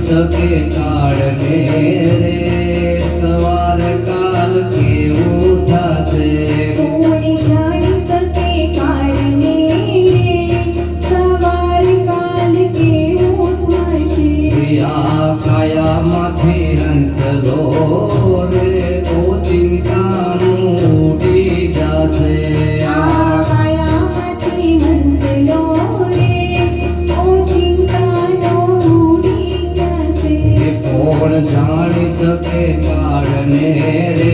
શકે કાળને રે સવાર કાલ કેવું થશે કોણ જાણી શકે કાળને રે સવાર કાલ કેવું થશે આ કાયામાંથી હંસલો રે ઓ ચિંતાનું ઉડી જશે આ કાયામાંથી હંસલો રે ઓ ચિંતાનો ઉડી જશે કોણ જાણી શકે કાળને રે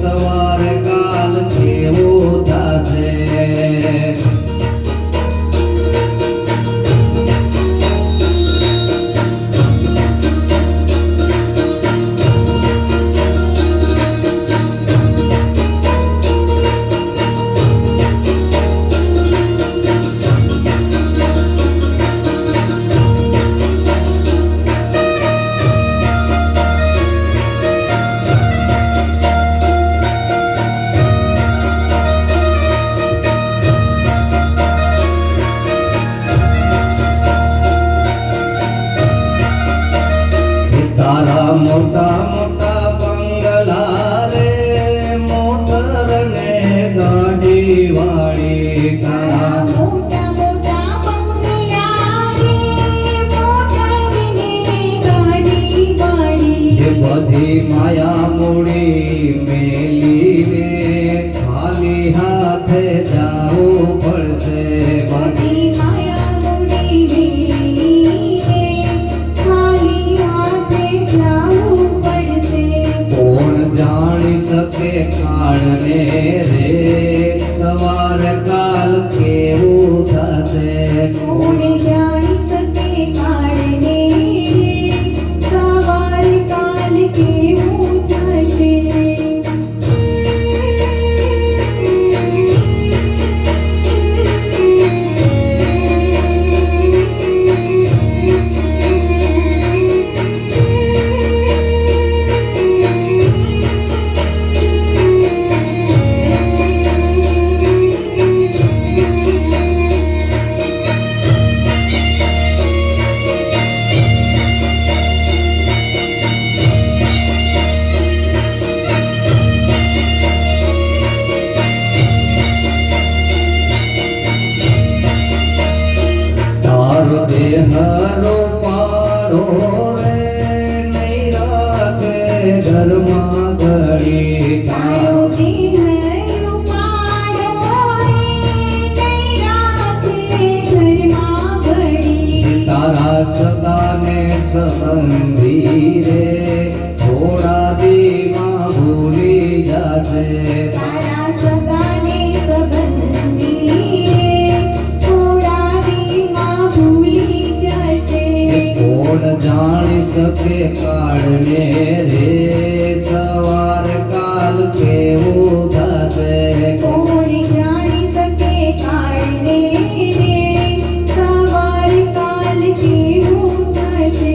સવાર કાલ કેવું થશે તારા મોટા મોટા બંગલા રે મોટર ને ગાડી વાળી તારા મોટા મોટા બંગલા રે મોટર ને ગાડી વાળી એ બધી માયા મૂડી મેલી રે ખાલી હાથે જાવું પડશે બધી માયા મૂડી મેલીને ખાલી હાથે જાવું પડશે કોણ જાણી શકે કાળને રે સવાર કાલ કેવું થશે કોણ જાણી શકે કાળને રે સવાર કાલ કેવું થશે તારો દેહરો પાડો રે નહીં રાખે ઘરમાં ઘડી તારો દેહ ઉપાડો રે નહીં રાખે ઘરમાં ઘડી તારા સગાને સંબંધી રે થોડા દીમાં ભૂલી જશે તારા સગાને સંબંધી રે થોડા દીમાં ભૂલી જશે કોણ જાણી શકે કાળને રે સવાર કાલ કેવું થશે કોણ જાણી શકે કાળને રે સવાર કાલ કેવું થશે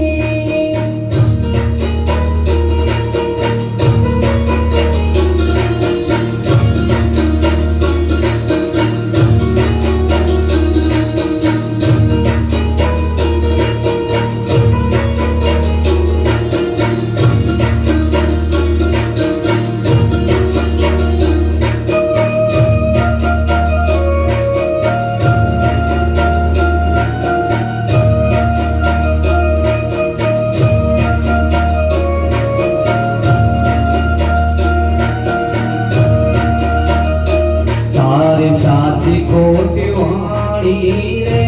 તારી સાથી ખોટી વાણી રે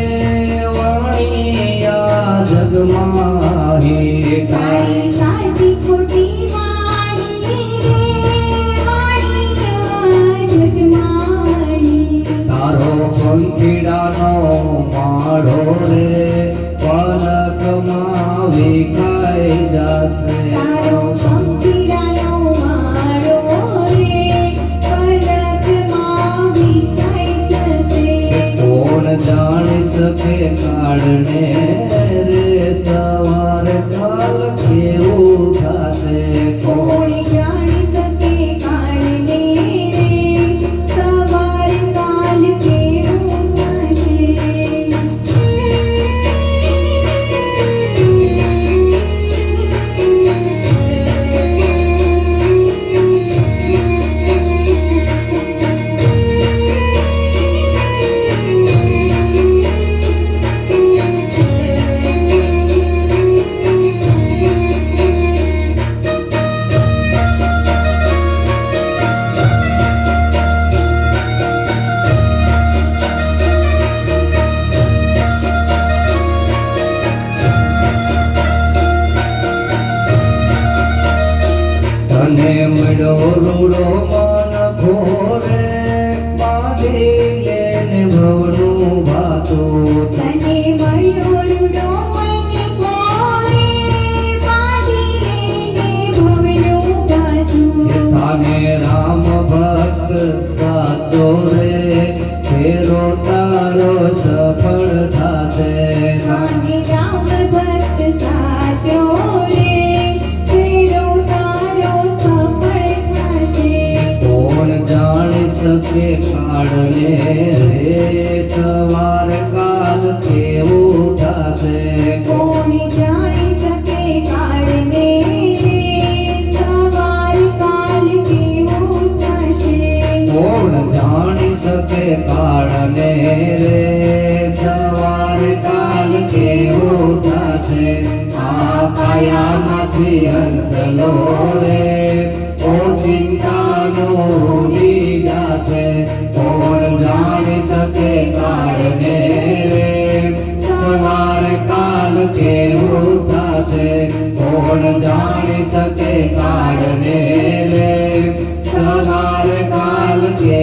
વાણી આ જગમાં હે તારી સાચી ખોટી વાણી રે વાણી જગમાણી તારો પંખીડાનો માળો રે પલકમાં વિખાઈ જશે તારો પંખીડાનો માળો રે પલકમાં વિખાઈ જશે કોણ જાણી શકે કાળને રે સવાર કાલ કેવું થશે કોણ જાણી શકે કાળને રે સવાર કાલ કેવું થશે મળ્યો રૂડો મન ઘોરે બાંધી લેને ભવનું ભાતું તને મળ્યો રૂડો મને કોરે બાંધી લેને ભવનું ભાતું તાને રામ ભક્ત સાચો રે ફેરો તારો સફળ થાશે અને રામ ભક્ત સાચો રે ફેરો તારો સફળ થશે કોણ જાણી શકે કાળને રે સવાર કાલ કેવું થશે કોણ જાણી શકે કાળને રે સવાર કાલ કેવું થશે કોણ જાણી શકે કાળને રે સવાર કાલ કેવું થશે આ કાયામાંથી હંસલો રે ઓ ચિંતાનો ભૂલી જાશે કોણ જાણી શકે કાળને રે સવાર કાલ કેવું થશે કોણ જાણી શકે કાળને રે સવાર કાલ કે